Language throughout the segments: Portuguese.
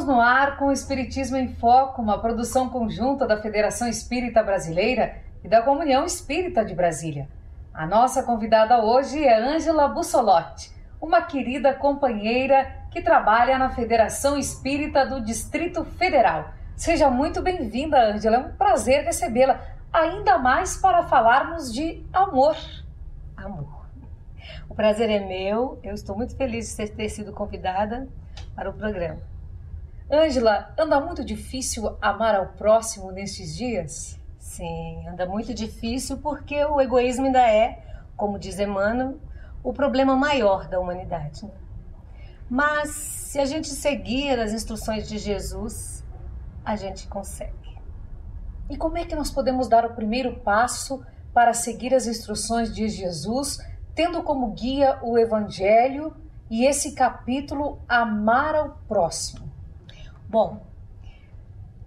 Estamos no ar com o Espiritismo em Foco, uma produção conjunta da Federação Espírita Brasileira e da Comunhão Espírita de Brasília. A nossa convidada hoje é Ângela Bussolotti, uma querida companheira que trabalha na Federação Espírita do Distrito Federal. Seja muito bem-vinda, Ângela. É um prazer recebê-la, ainda mais para falarmos de amor. Amor. O prazer é meu. Eu estou muito feliz de ter sido convidada para o programa. Ângela, anda muito difícil amar ao próximo nestes dias? Sim, anda muito difícil porque o egoísmo ainda é, como diz Emmanuel, o problema maior da humanidade. Mas se a gente seguir as instruções de Jesus, a gente consegue. E como é que nós podemos dar o primeiro passo para seguir as instruções de Jesus, tendo como guia o Evangelho e esse capítulo Amar ao Próximo? Bom,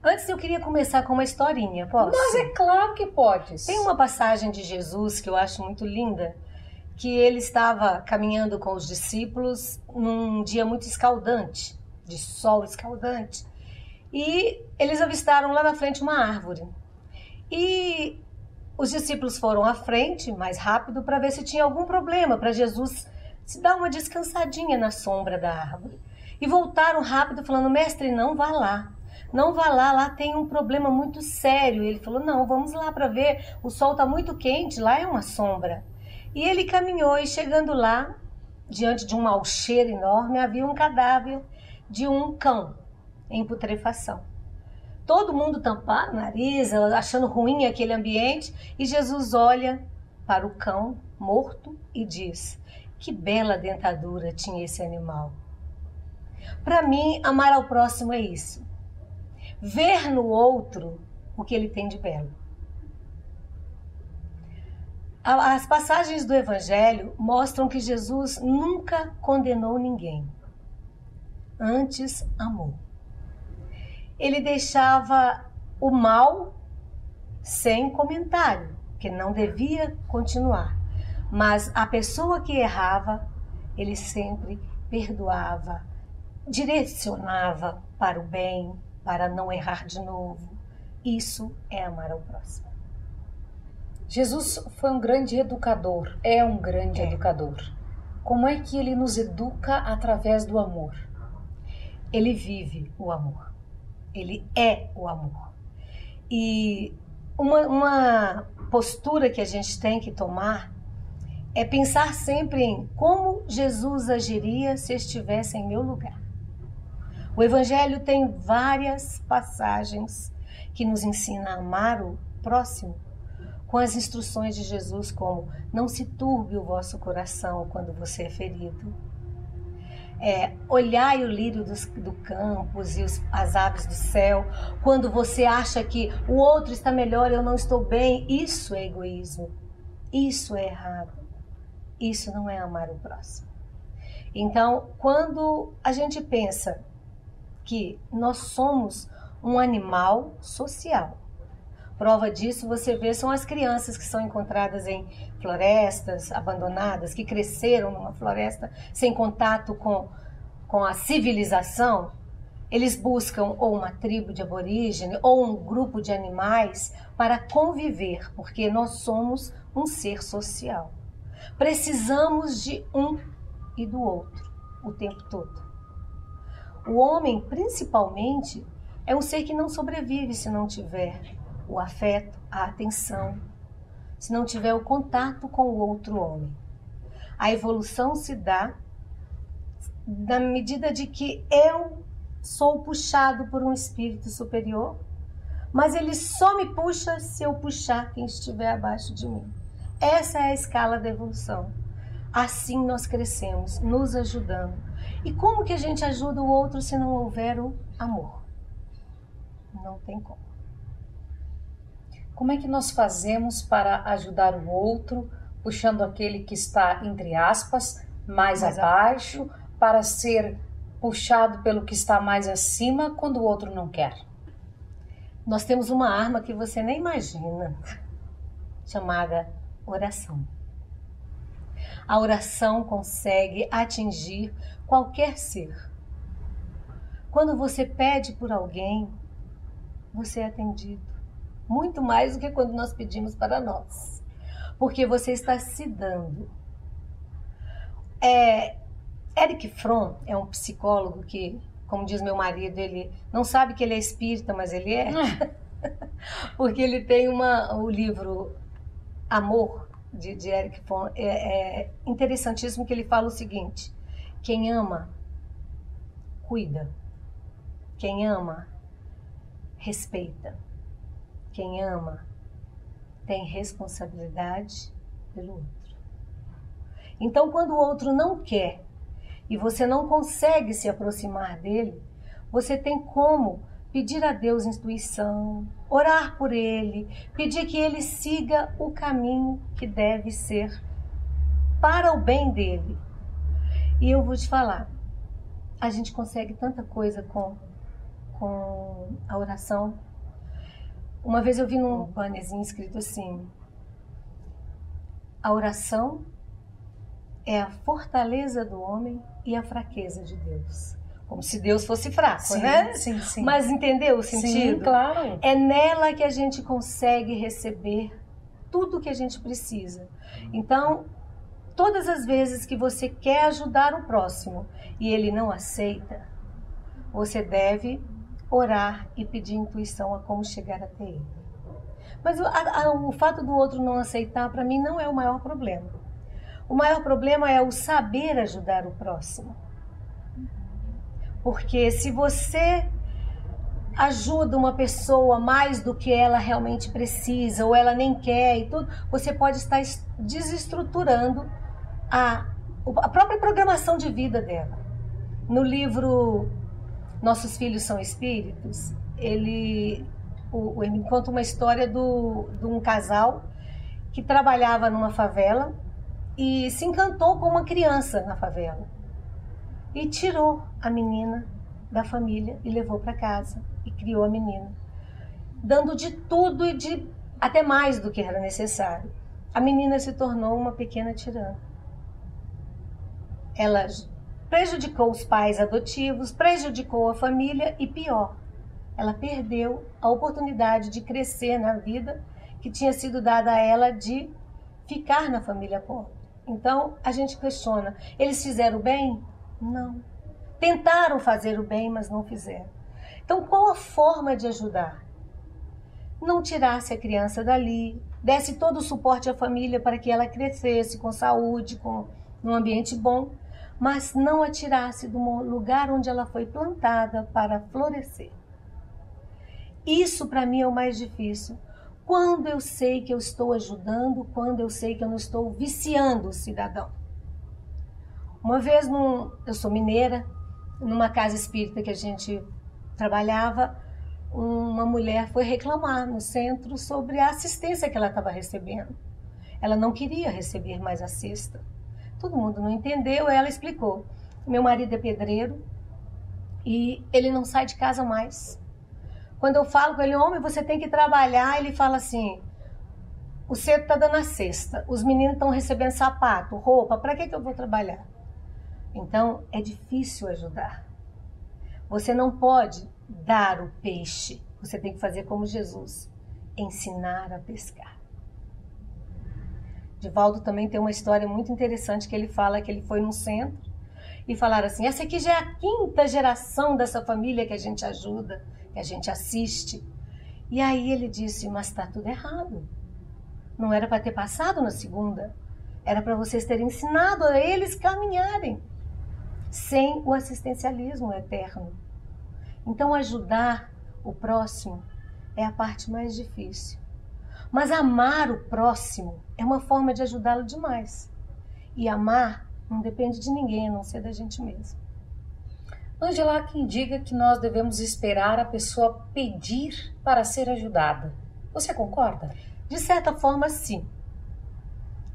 antes eu queria começar com uma historinha, posso? Mas é claro que podes. Tem uma passagem de Jesus que eu acho muito linda, que ele estava caminhando com os discípulos num dia muito escaldante, de sol escaldante, e eles avistaram lá na frente uma árvore. E os discípulos foram à frente, mais rápido, para ver se tinha algum problema, para Jesus se dar uma descansadinha na sombra da árvore. E voltaram rápido falando: mestre, não vá lá. Não vá lá, lá tem um problema muito sério. E ele falou: não, vamos lá para ver, o sol está muito quente, lá é uma sombra. E ele caminhou e chegando lá, diante de um mau cheiro enorme, havia um cadáver de um cão em putrefação. Todo mundo tampando o nariz, achando ruim aquele ambiente, e Jesus olha para o cão morto e diz: que bela dentadura tinha esse animal. Para mim, amar ao próximo é isso. Ver no outro o que ele tem de belo. As passagens do Evangelho mostram que Jesus nunca condenou ninguém. Antes, amou. Ele deixava o mal sem comentário, que não devia continuar. Mas a pessoa que errava, ele sempre perdoava, direcionava para o bem, para não errar de novo. Isso é amar ao próximo. Jesus foi um grande educador, é um grande educador. Como é que ele nos educa através do amor? Ele vive o amor. Ele é o amor. E uma postura que a gente tem que tomar é pensar sempre em como Jesus agiria se estivesse em meu lugar. O Evangelho tem várias passagens que nos ensinam a amar o próximo com as instruções de Jesus, como: não se turbe o vosso coração quando você é ferido. Olhai o lírio do campo e as aves do céu. Quando você acha que o outro está melhor, eu não estou bem, isso é egoísmo. Isso é errado. Isso não é amar o próximo. Então, quando a gente pensa que nós somos um animal social, prova disso você vê são as crianças que são encontradas em florestas abandonadas, que cresceram numa floresta sem contato com a civilização. Eles buscam ou uma tribo de aborígene ou um grupo de animais para conviver, porque nós somos um ser social. Precisamos de um e do outro o tempo todo. O homem, principalmente, é um ser que não sobrevive se não tiver o afeto, a atenção, se não tiver o contato com o outro homem. A evolução se dá na medida de que eu sou puxado por um espírito superior, mas ele só me puxa se eu puxar quem estiver abaixo de mim. Essa é a escala da evolução. Assim nós crescemos, nos ajudando. E como que a gente ajuda o outro se não houver o amor? Não tem como. Como é que nós fazemos para ajudar o outro, puxando aquele que está, entre aspas, mais abaixo, para ser puxado pelo que está mais acima quando o outro não quer? Nós temos uma arma que você nem imagina, chamada oração. A oração consegue atingir qualquer ser. Quando você pede por alguém, você é atendido. Muito mais do que quando nós pedimos para nós. Porque você está se dando. Erich Fromm é um psicólogo que, como diz meu marido, ele não sabe que ele é espírita, mas ele é. Porque ele tem o livro Amor, de Erich Fromm. É interessantíssimo que ele fala o seguinte: quem ama, cuida. Quem ama, respeita. Quem ama, tem responsabilidade pelo outro. Então, quando o outro não quer e você não consegue se aproximar dele, você tem como pedir a Deus intuição, orar por ele, pedir que ele siga o caminho que deve ser para o bem dele. E eu vou te falar, a gente consegue tanta coisa com a oração. Uma vez eu vi num bannerzinho escrito assim: a oração é a fortaleza do homem e a fraqueza de Deus. Como se Deus fosse fraco, sim, né? Sim, sim. Mas entendeu o sentido? Sim, claro. É nela que a gente consegue receber tudo que a gente precisa. Então, todas as vezes que você quer ajudar o próximo e ele não aceita, você deve orar e pedir intuição a como chegar até ele. Mas o fato do outro não aceitar, para mim, não é o maior problema. O maior problema é o saber ajudar o próximo. Porque se você ajuda uma pessoa mais do que ela realmente precisa, ou ela nem quer e tudo, você pode estar desestruturando a própria programação de vida dela. No livro Nossos Filhos São Espíritos, ele conta uma história de um casal que trabalhava numa favela e se encantou com uma criança na favela. E tirou a menina da família e levou para casa e criou a menina, dando de tudo e até mais do que era necessário. A menina se tornou uma pequena tirana. Ela prejudicou os pais adotivos, prejudicou a família e, pior, ela perdeu a oportunidade de crescer na vida que tinha sido dada a ela de ficar na família pobre. Então, a gente questiona, eles fizeram bem? Não. Tentaram fazer o bem, mas não fizeram. Então, qual a forma de ajudar? Não tirasse a criança dali, desse todo o suporte à família para que ela crescesse com saúde, num ambiente bom, mas não a tirasse do lugar onde ela foi plantada para florescer. Isso, para mim, é o mais difícil. Quando eu sei que eu estou ajudando, quando eu sei que eu não estou viciando o cidadão. Uma vez, eu sou mineira, numa casa espírita que a gente trabalhava, uma mulher foi reclamar no centro sobre a assistência que ela estava recebendo. Ela não queria receber mais a cesta. Todo mundo não entendeu, ela explicou. Meu marido é pedreiro e ele não sai de casa mais. Quando eu falo com ele, homem, você tem que trabalhar, ele fala assim, o cedo está dando a cesta, os meninos estão recebendo sapato, roupa, para que eu vou trabalhar? Então, é difícil ajudar. Você não pode dar o peixe, você tem que fazer como Jesus, ensinar a pescar. Divaldo também tem uma história muito interessante que ele fala que ele foi num centro e falaram assim, essa aqui já é a 5ª geração dessa família que a gente ajuda, que a gente assiste. E aí ele disse, mas está tudo errado. Não era para ter passado na 2ª, era para vocês terem ensinado a eles caminharem sem o assistencialismo eterno. Então ajudar o próximo é a parte mais difícil. Mas amar o próximo é uma forma de ajudá-lo demais. E amar não depende de ninguém, a não ser da gente mesmo. Ângela, há quem diga que nós devemos esperar a pessoa pedir para ser ajudada. Você concorda? De certa forma, sim.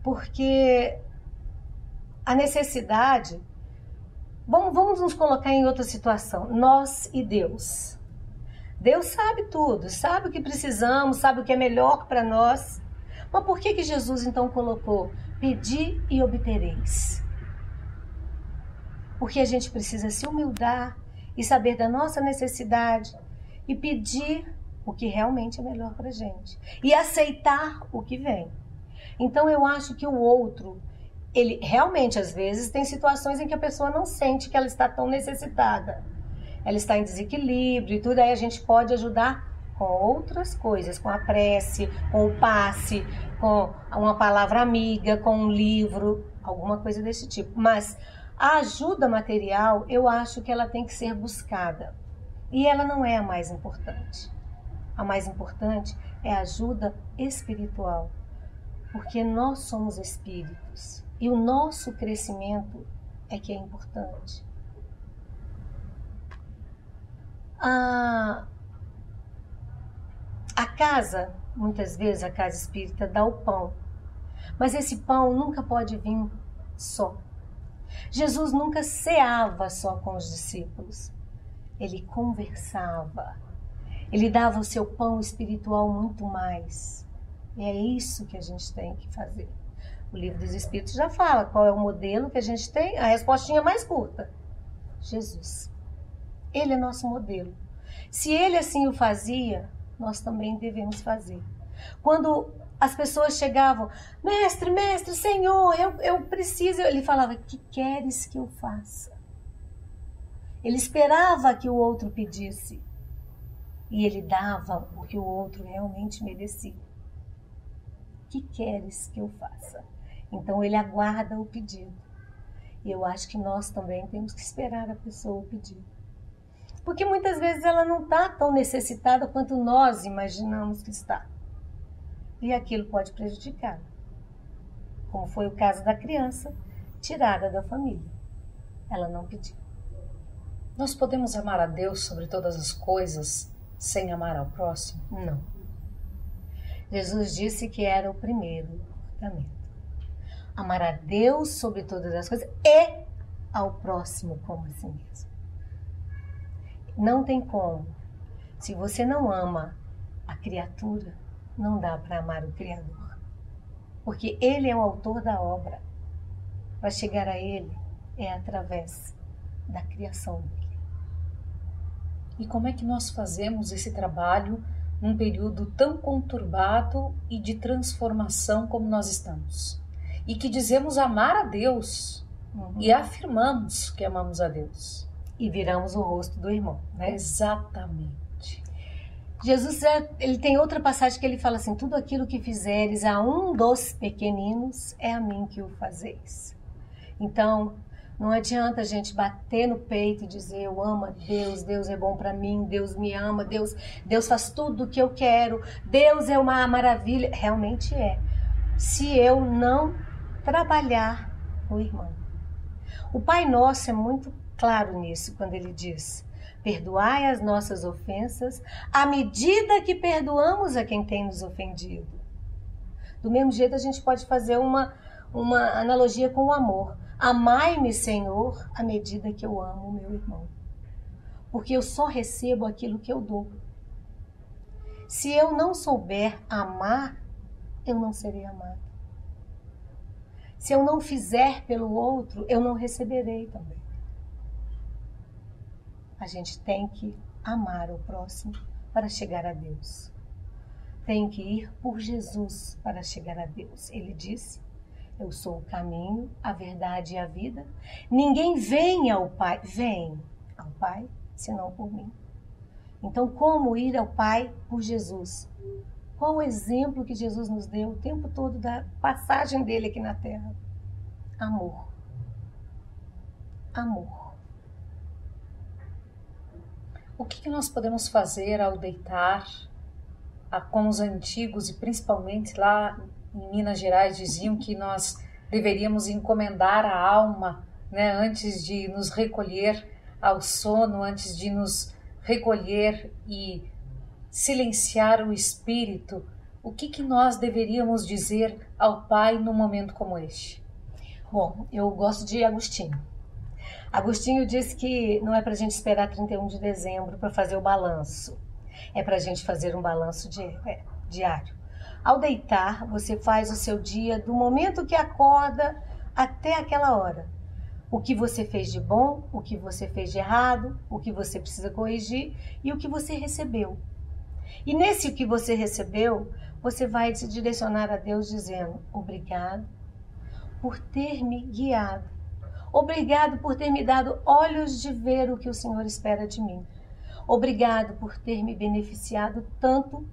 Porque a necessidade... Vamos nos colocar em outra situação. Nós e Deus. Deus sabe tudo, sabe o que precisamos, sabe o que é melhor para nós. Mas por que Jesus então colocou pedi e obtereis? Porque a gente precisa se humildar e saber da nossa necessidade e pedir o que realmente é melhor para a gente e aceitar o que vem. Então eu acho que o outro, ele realmente às vezes tem situações em que a pessoa não sente que ela está tão necessitada, ela está em desequilíbrio e tudo, aí a gente pode ajudar com outras coisas, com a prece, com o passe, com uma palavra amiga, com um livro, alguma coisa desse tipo. Mas a ajuda material, eu acho que ela tem que ser buscada. E ela não é a mais importante. A mais importante é a ajuda espiritual. Porque nós somos espíritos. E o nosso crescimento é que é importante. A casa, muitas vezes a casa espírita dá o pão. Mas esse pão nunca pode vir só. Jesus nunca ceava só com os discípulos. Ele conversava. Ele dava o seu pão espiritual muito mais. E é isso que a gente tem que fazer. O Livro dos Espíritos já fala qual é o modelo que a gente tem. A respostinha mais curta. Jesus. Ele é nosso modelo. Se ele assim o fazia, nós também devemos fazer. Quando as pessoas chegavam, mestre, mestre, Senhor, eu preciso. Ele falava, que queres que eu faça? Ele esperava que o outro pedisse. E ele dava o que o outro realmente merecia. Que queres que eu faça? Então ele aguarda o pedido. E eu acho que nós também temos que esperar a pessoa o pedido. Porque muitas vezes ela não está tão necessitada quanto nós imaginamos que está. E aquilo pode prejudicar. Como foi o caso da criança tirada da família. Ela não pediu. Nós podemos amar a Deus sobre todas as coisas sem amar ao próximo? Não. Jesus disse que era o primeiro mandamento. Amar a Deus sobre todas as coisas e ao próximo como a si mesmo. Não tem como. Se você não ama a criatura, não dá para amar o Criador. Porque Ele é o autor da obra. Para chegar a Ele é através da criação dele. E como é que nós fazemos esse trabalho num período tão conturbado e de transformação como nós estamos? E que dizemos amar a Deus e afirmamos que amamos a Deus. E viramos o rosto do irmão, né? Exatamente. Jesus, ele tem outra passagem que ele fala assim, tudo aquilo que fizeres a um dos pequeninos, é a mim que o fazeis. Então, não adianta a gente bater no peito e dizer, eu amo a Deus, Deus é bom para mim, Deus me ama, Deus faz tudo o que eu quero, Deus é uma maravilha. Realmente é. Se eu não trabalhar o irmão. O Pai Nosso é muito claro nisso, quando ele diz, perdoai as nossas ofensas à medida que perdoamos a quem tem nos ofendido. Do mesmo jeito, a gente pode fazer uma analogia com o amor. Amai-me, Senhor, à medida que eu amo o meu irmão. Porque eu só recebo aquilo que eu dou. Se eu não souber amar, eu não serei amado. Se eu não fizer pelo outro, eu não receberei também. A gente tem que amar o próximo para chegar a Deus. Tem que ir por Jesus para chegar a Deus. Ele disse, eu sou o caminho, a verdade e a vida. Ninguém vem ao Pai, senão por mim. Então, como ir ao Pai por Jesus? Qual o exemplo que Jesus nos deu o tempo todo da passagem dele aqui na Terra? Amor. Amor. O que nós podemos fazer ao deitar, como os antigos e principalmente lá em Minas Gerais diziam que nós deveríamos encomendar a alma, né, antes de nos recolher ao sono, antes de nos recolher e silenciar o espírito? O que nós deveríamos dizer ao Pai num momento como este? Bom, eu gosto de Agostinho. Agostinho disse que não é para a gente esperar 31 de dezembro para fazer o balanço. É para a gente fazer um balanço diário. Ao deitar, você faz o seu dia do momento que acorda até aquela hora. O que você fez de bom, o que você fez de errado, o que você precisa corrigir e o que você recebeu. E nesse que você recebeu, você vai se direcionar a Deus dizendo: obrigado por ter me guiado. Obrigado por ter me dado olhos de ver o que o Senhor espera de mim. Obrigado por ter me beneficiado tanto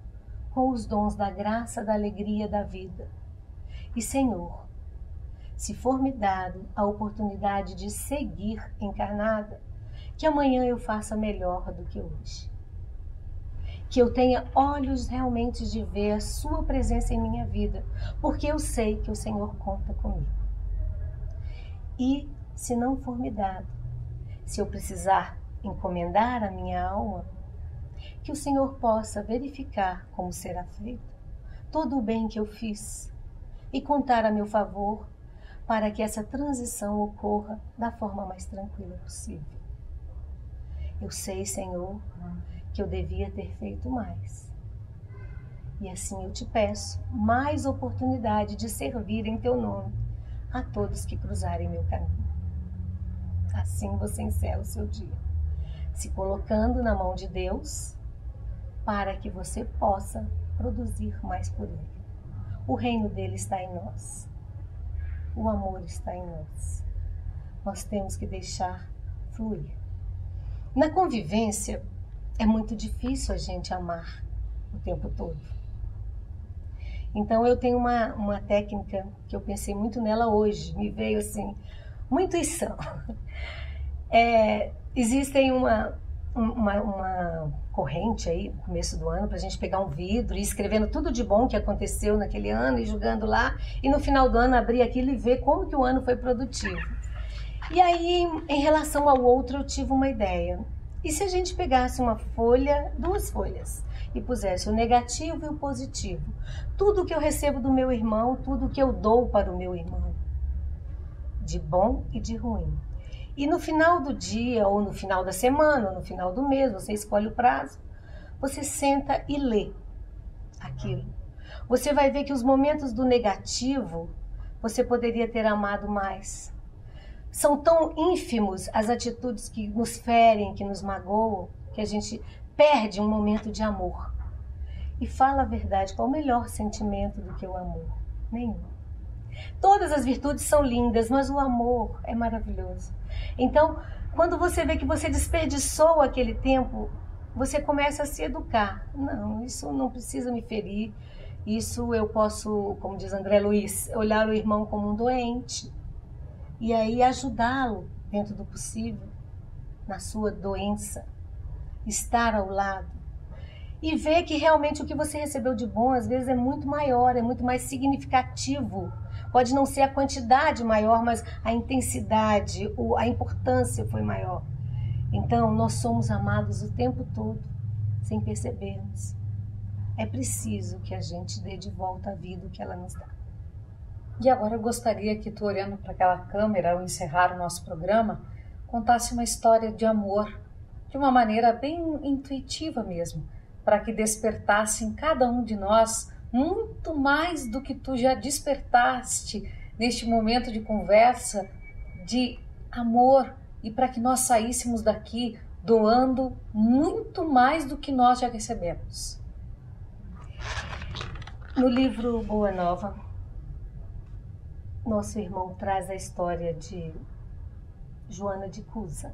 com os dons da graça, da alegria, da vida. E Senhor, se for me dado a oportunidade de seguir encarnada, que amanhã eu faça melhor do que hoje. Que eu tenha olhos realmente de ver a sua presença em minha vida, porque eu sei que o Senhor conta comigo. E se não for me dado, se eu precisar encomendar a minha alma, que o Senhor possa verificar como será feito todo o bem que eu fiz e contar a meu favor para que essa transição ocorra da forma mais tranquila possível. Eu sei, Senhor, que eu devia ter feito mais. E assim eu te peço mais oportunidade de servir em teu nome a todos que cruzarem meu caminho. Assim você encerra o seu dia, se colocando na mão de Deus para que você possa produzir mais por Ele. O reino dele está em nós. O amor está em nós. Nós temos que deixar fluir. Na convivência, é muito difícil a gente amar o tempo todo. Então eu tenho uma técnica que eu pensei muito nela hoje, me veio assim, uma intuição. Existem uma corrente aí no começo do ano para a gente pegar um vidro e ir escrevendo tudo de bom que aconteceu naquele ano e jogando lá, e no final do ano abrir aquilo e ver como que o ano foi produtivo. E aí, em relação ao outro, eu tive uma ideia. E se a gente pegasse uma folha, 2 folhas, e pusesse o negativo e o positivo? Tudo que eu recebo do meu irmão, tudo que eu dou para o meu irmão, de bom e de ruim. E no final do dia, ou no final da semana, ou no final do mês, você escolhe o prazo, você senta e lê aquilo. Você vai ver que os momentos do negativo, você poderia ter amado mais. São tão ínfimos as atitudes que nos ferem, que nos magoam, que a gente perde um momento de amor. E fala a verdade, qual o melhor sentimento do que o amor? Nenhum. Todas as virtudes são lindas, mas o amor é maravilhoso. Então, quando você vê que você desperdiçou aquele tempo, você começa a se educar. Não, isso não precisa me ferir. Isso eu posso, como diz André Luiz, olhar o irmão como um doente. E aí ajudá-lo, dentro do possível, na sua doença. Estar ao lado. E ver que realmente o que você recebeu de bom, às vezes, é muito maior, é muito mais significativo. Pode não ser a quantidade maior, mas a intensidade, a importância foi maior. Então, nós somos amados o tempo todo, sem percebermos. É preciso que a gente dê de volta a vida que ela nos dá. E agora eu gostaria que tu, olhando para aquela câmera, ao encerrar o nosso programa, contasse uma história de amor, de uma maneira bem intuitiva mesmo, para que despertasse em cada um de nós muito mais do que tu já despertaste neste momento de conversa, de amor, e para que nós saíssemos daqui doando muito mais do que nós já recebemos. No livro Boa Nova, nosso irmão traz a história de Joana de Cusa.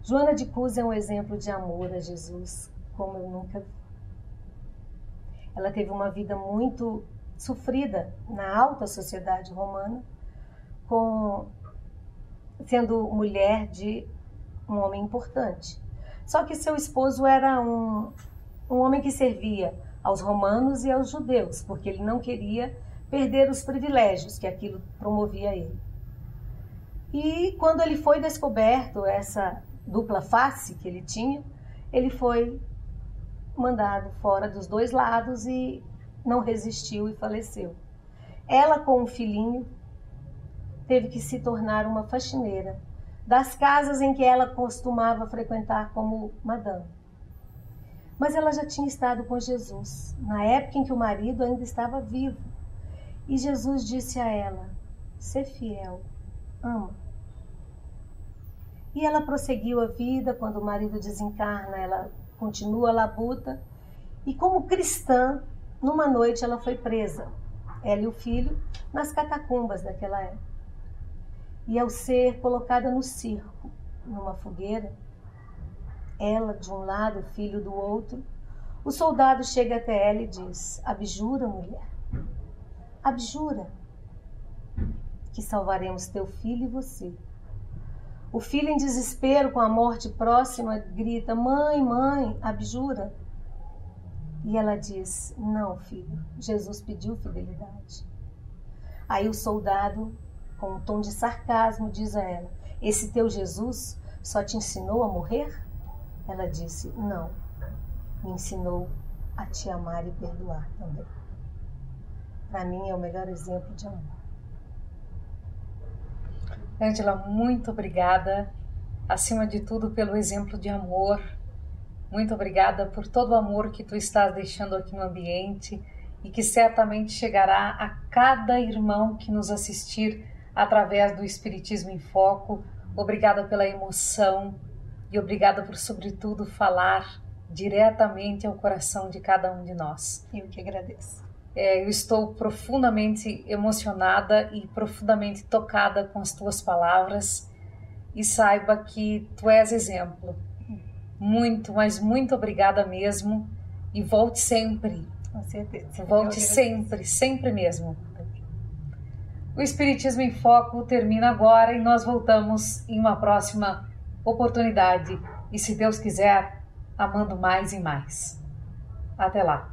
Joana de Cusa é um exemplo de amor a Jesus, como eu nunca vi. Ela teve uma vida muito sofrida na alta sociedade romana, sendo mulher de um homem importante. Só que seu esposo era um homem que servia aos romanos e aos judeus, porque ele não queria perder os privilégios que aquilo promovia a ele. E quando ele foi descoberto, essa dupla face que ele tinha, ele foi mandado fora dos 2 lados e não resistiu e faleceu. Ela, com um filhinho, teve que se tornar uma faxineira das casas em que ela costumava frequentar como madame. Mas ela já tinha estado com Jesus, na época em que o marido ainda estava vivo. E Jesus disse a ela: "Sê fiel ama. E ela prosseguiu a vida. Quando o marido desencarna, ela continua labuta. E como cristã, numa noite ela foi presa, ela e o filho, nas catacumbas daquela época. E ao ser colocada no circo, numa fogueira, ela de um lado, o filho do outro, o soldado chega até ela e diz: abjura, mulher, abjura que salvaremos teu filho e você. O filho, em desespero com a morte próxima, grita: mãe, mãe, abjura. E ela diz: não, filho, Jesus pediu fidelidade. Aí o soldado, com um tom de sarcasmo, diz a ela: esse teu Jesus só te ensinou a morrer? Ela disse: não, me ensinou a te amar e perdoar também. Para mim é o melhor exemplo de amor. Ângela, muito obrigada, acima de tudo, pelo exemplo de amor. Muito obrigada por todo o amor que tu estás deixando aqui no ambiente e que certamente chegará a cada irmão que nos assistir através do Espiritismo em Foco. Obrigada pela emoção e obrigada por, sobretudo, falar diretamente ao coração de cada um de nós. Eu que agradeço. Eu estou profundamente emocionada e profundamente tocada com as tuas palavras, e saiba que tu és exemplo. Muito, mas muito obrigada mesmo, e volte sempre. Com certeza. Volte sempre, sempre mesmo. O Espiritismo em Foco termina agora e nós voltamos em uma próxima oportunidade. E se Deus quiser, amando mais e mais. Até lá.